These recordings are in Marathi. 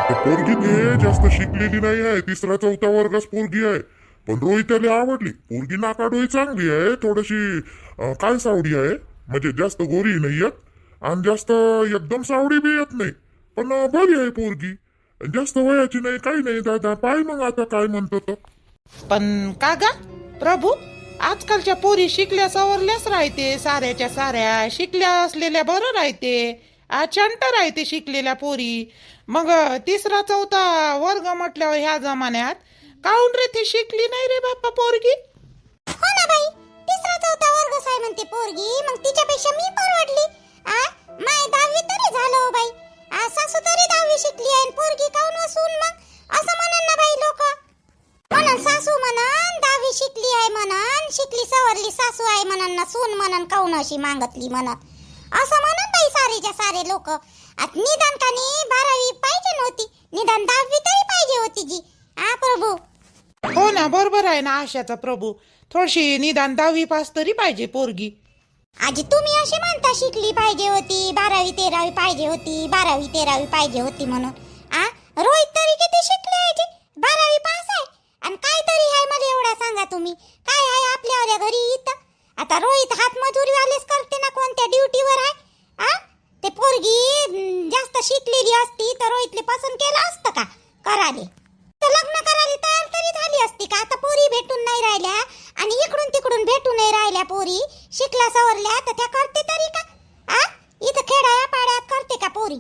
तर पोरगी ते जास्त शिकलेली नाही आहे, 3रा-4था वर्गास पोरगी आहे. पण रोहित त्याला आवडली. पोरगी नाकाडोळी चांगली आहे, थोडीशी काय सावडी आहे, म्हणजे जास्त गोरी नाही येत आणि जास्त एकदम सावडी बी येत नाही, पण बरी आहे पोरगी. जास्त वयाची नाही, काही नाही. दादा पाय मग आता काय म्हणतो तर. पण का गा प्रभू, आजकालच्या पोरी शिकल्या सवरल्याच राहते, साऱ्याच्या साऱ्या शिकल्या असलेल्या बरं राहते. चंट राहते शिकलेल्या पोरी. मग 3रा-4था वर्ग म्हटल्यावर ह्या जमान्यात काऊन रे ती शिकली नाही रे बाप्पा पोरगी. हो ना बाई, 3रा-4था वर्ग आहे म्हणते पोरगी, मग तिच्यापेक्षा मी परवडली. माय 10वी तरी झालं हो बाई. सासू तरी 10वी शिकली आहे, पोरगी काऊन असून मग असं म्हणन ना बाई लोक. म्हणन सासू म्हणन 10वी शिकली आहे, म्हणन शिकली सवरली सासू आहे म्हणन ना, सून म्हणन काऊन अशी मागतली म्हणत, असं म्हणन बाई सारीच्या सारे लोक. निदान कानी 12वी पाहिजे नव्हती, निदान 10वी तरी पाहिजे होती जी. प्रभू. हो ना, बरोबर आहे ना आशाचा प्रभू. थोडीशी निदान 10वी पास तरी पाहिजे पोरगी. आजी तुम्ही अशी म्हणता शिकली पाहिजे होती, 12वी 13वी पाहिजे होती, 12वी 13वी पाहिजे होती म्हणून. रोहित तरी किती शिकले आहे, 12वी पास आहे. आणि काय तरी आहे मला एवढा सांगा तुम्ही, काय आहे आपल्या घरी इथं. आता रोहित हातमजुरी वालेच करते ना, कोणत्या ड्युटीवर आहे. ते पोरगी जास्त शिकलेली असती तर रोहितले पसंत केलं असतं का कराले, तर लग्न करायला तयार तरी झाली असती का. आता पोरी भेटून नाही राहिल्या आणि इकडून तिकडून भेटून नाही राहिल्या पोरी, शिकल्या सवरल्या तर त्या करते तरी का. इथं खेड्या पाड्यात करते का पोरी.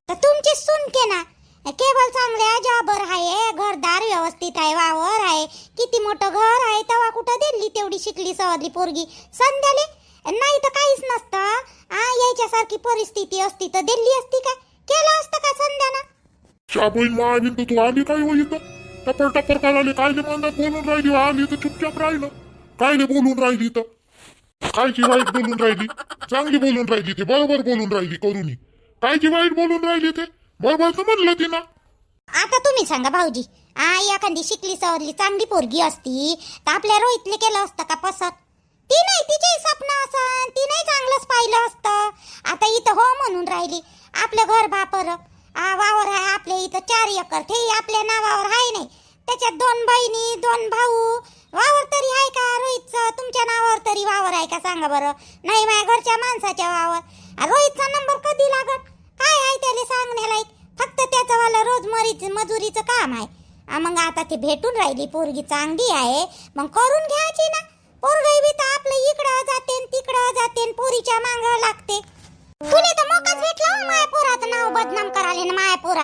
तर तुमची सून के ना केवळ चांगल्या जॉबर आहे, घरदार व्यवस्थित आहे, वावर आहे, किती मोठं घर आहे, तेव्हा कुठं दिली तेवढी शिकली सवरली पोरगी संध्याले. नाही तर काहीच नसतं. यायच्यासारखी परिस्थिती असती तर दिल्ली असती का, केलं असतं का संध्यानं. शाबोई महावीन तर तू आली काय हो इथं, टपर टपर करायला कायले मनात बोलून राहिली. आली तर चुपचाप राहिलं, कायले बोलून राहिली तर. कायची वाईट बोलून राहिली, चांगली बोलून राहिली, ते बरोबर बोलून राहिली करूनी. कायची वाईट बोलून राहिली ते बरोबर तर म्हणलं तिनं. आता तुम्ही सांगा भाऊजी, एखादी शिकली सवरली चांगली पोरगी असती तर आपल्या रोहितले केलं असतं का पसंत. ती नाही, तिचे स्वप्न असं ती नाही चांगलंच पाहिलं असतं. आता इथं हो म्हणून राहिली, आपलं घर भापर वावर आहे आपल्या इथं 4 एकर, ते आपल्या नावावर आहे नाही. त्याच्यात 2 बहिणी 2 भाऊ, वावर तरी आहे का रोहितचं. तुमच्या नावावर तरी वावर आहे का सांगा बरं. नाही, माझ्या घरच्या माणसाच्या वावर. रोहितचा नंबर कधी लागत, काय आहे त्याला सांगण्याला. फक्त त्याचं वाला रोज मजुरीचं काम आहे. मग आता ते भेटून राहिली पोरगी चांगली आहे, मग करून घ्यायची ना. पोरगी बी तर आपलं इकडं जाते तिकडं जाते, पोरीच्या मागं लागते. तुने तर मोकाच भेटला माया पोराचं नाव बदनाम कराले ना. माया पोरा